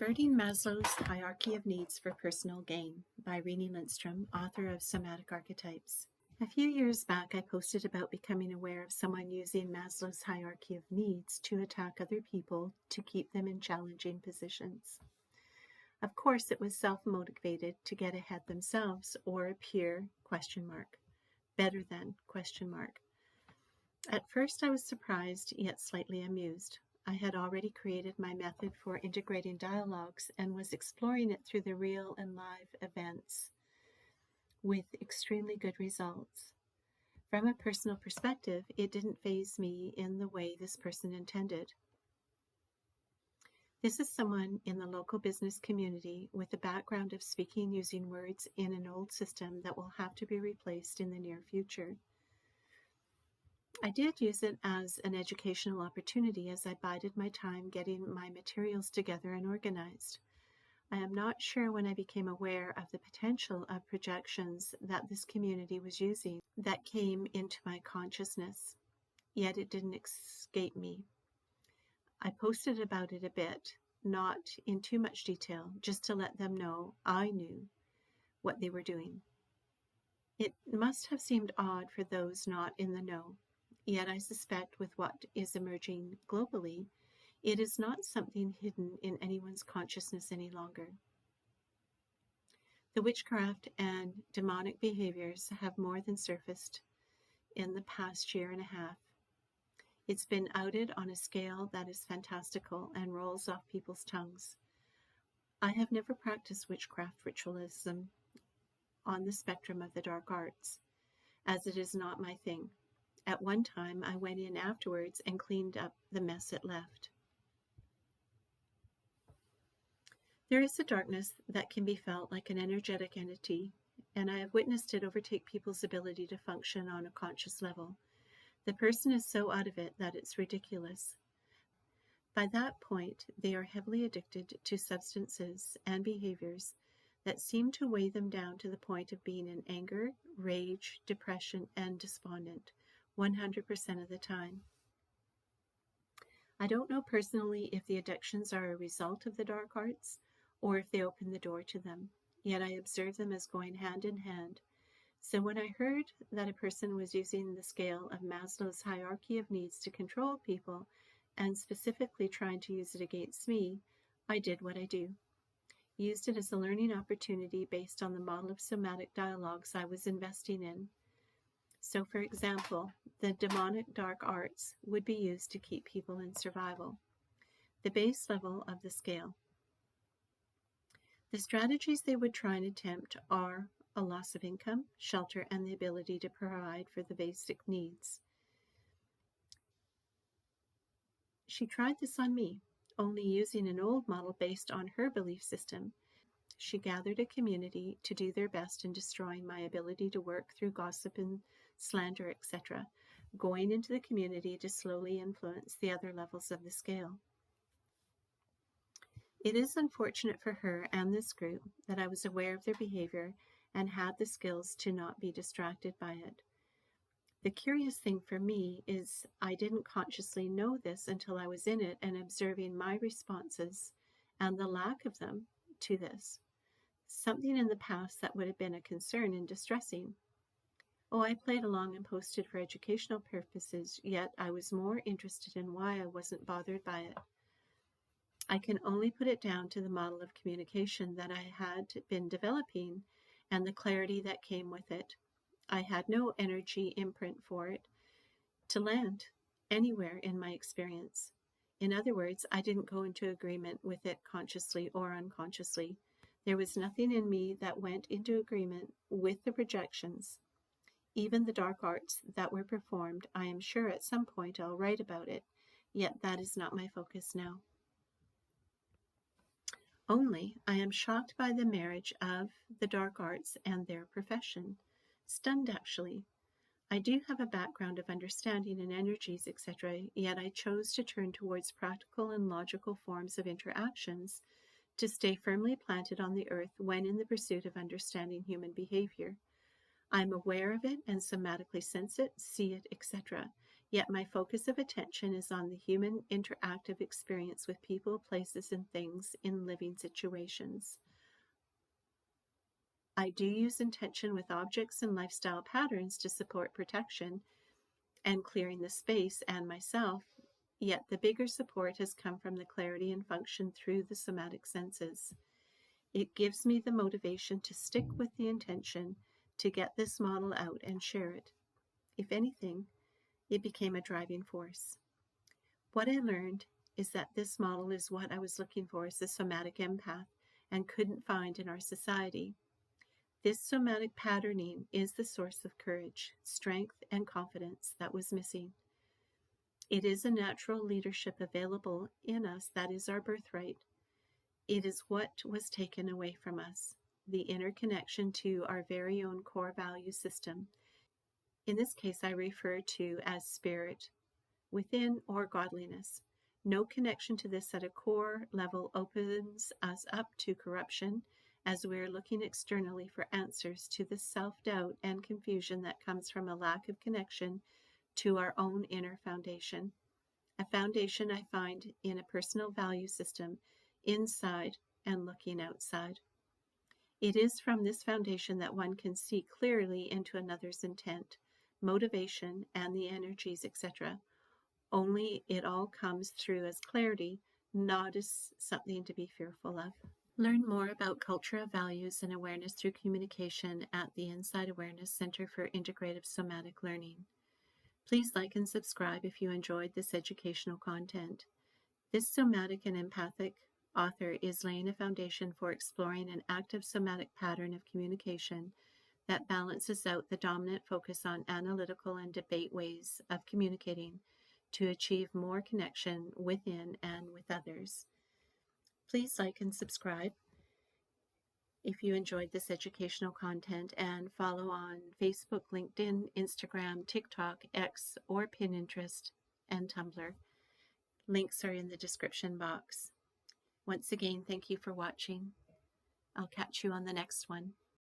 Inverting Maslow's Hierarchy of Needs for Personal Gain by Renée Lindstrom, author of Somatic Archetypes. A few years back, I posted about becoming aware of someone using Maslow's hierarchy of needs to attack other people to keep them in challenging positions. Of course, it was self-motivated to get ahead themselves or appear ? Better than ? At first, I was surprised, yet slightly amused. I had already created my method for integrating dialogues and was exploring it through the real and live events with extremely good results. From a personal perspective, it didn't faze me in the way this person intended. This is someone in the local business community with a background of speaking using words in an old system that will have to be replaced in the near future. I did use it as an educational opportunity as I bided my time getting my materials together and organized. I am not sure when I became aware of the potential of projections that this community was using that came into my consciousness, yet it didn't escape me. I posted about it a bit, not in too much detail, just to let them know I knew what they were doing. It must have seemed odd for those not in the know. Yet I suspect with what is emerging globally, it is not something hidden in anyone's consciousness any longer. The witchcraft and demonic behaviors have more than surfaced in the past year and a half. It's been outed on a scale that is fantastical and rolls off people's tongues. I have never practiced witchcraft ritualism on the spectrum of the dark arts, as it is not my thing. At one time, I went in afterwards and cleaned up the mess it left. There is a darkness that can be felt like an energetic entity, and I have witnessed it overtake people's ability to function on a conscious level. The person is so out of it that it's ridiculous. By that point, they are heavily addicted to substances and behaviors that seem to weigh them down to the point of being in anger, rage, depression, and despondent 100% of the time. I don't know personally if the addictions are a result of the dark arts or if they open the door to them, yet I observe them as going hand in hand. So when I heard that a person was using the scale of Maslow's hierarchy of needs to control people, and specifically trying to use it against me, I did what I do. Used it as a learning opportunity based on the model of somatic dialogues I was investing in. So, for example, the demonic dark arts would be used to keep people in survival, the base level of the scale. The strategies they would try and attempt are a loss of income, shelter, and the ability to provide for the basic needs. She tried this on me, only using an old model based on her belief system. She gathered a community to do their best in destroying my ability to work through gossip and slander, etc., going into the community to slowly influence the other levels of the scale. It is unfortunate for her and this group that I was aware of their behavior and had the skills to not be distracted by it. The curious thing for me is I didn't consciously know this until I was in it and observing my responses and the lack of them to this. Something in the past that would have been a concern and distressing. Oh, I played along and posted for educational purposes, yet I was more interested in why I wasn't bothered by it. I can only put it down to the model of communication that I had been developing and the clarity that came with it. I had no energy imprint for it to land anywhere in my experience. In other words, I didn't go into agreement with it consciously or unconsciously. There was nothing in me that went into agreement with the projections. Even the dark arts that were performed, I am sure at some point I'll write about it, yet that is not my focus now. Only, I am shocked by the marriage of the dark arts and their profession. Stunned, actually. I do have a background of understanding in energies, etc., yet I chose to turn towards practical and logical forms of interactions to stay firmly planted on the earth when in the pursuit of understanding human behavior. I am aware of it and somatically sense it, see it, etc., Yet my focus of attention is on the human interactive experience with people, places, and things in living situations. I do use intention with objects and lifestyle patterns to support protection and clearing the space and myself, yet the bigger support has come from the clarity and function through the somatic senses. It gives me the motivation to stick with the intention to get this model out and share it. If anything, it became a driving force. What I learned is that this model is what I was looking for as a somatic empath and couldn't find in our society. This somatic patterning is the source of courage, strength, and confidence that was missing. It is a natural leadership available in us that is our birthright. It is what was taken away from us, the inner connection to our very own core value system. In this case, I refer to as spirit, within, or godliness. No connection to this at a core level opens us up to corruption, as we are looking externally for answers to the self-doubt and confusion that comes from a lack of connection to our own inner foundation. A foundation I find in a personal value system inside and looking outside. It is from this foundation that one can see clearly into another's intent, motivation, and the energies, etc. Only it all comes through as clarity, not as something to be fearful of. Learn more about culture of values and awareness through communication at the Inside Awareness Center for Integrative Somatic Learning. Please like and subscribe if you enjoyed this educational content. This somatic and empathic author is laying a foundation for exploring an active somatic pattern of communication that balances out the dominant focus on analytical and debate ways of communicating to achieve more connection within and with others. Please like and subscribe if you enjoyed this educational content, and follow on Facebook, LinkedIn, Instagram, TikTok, X, or Pinterest and Tumblr. Links are in the description box. Once again, thank you for watching. I'll catch you on the next one.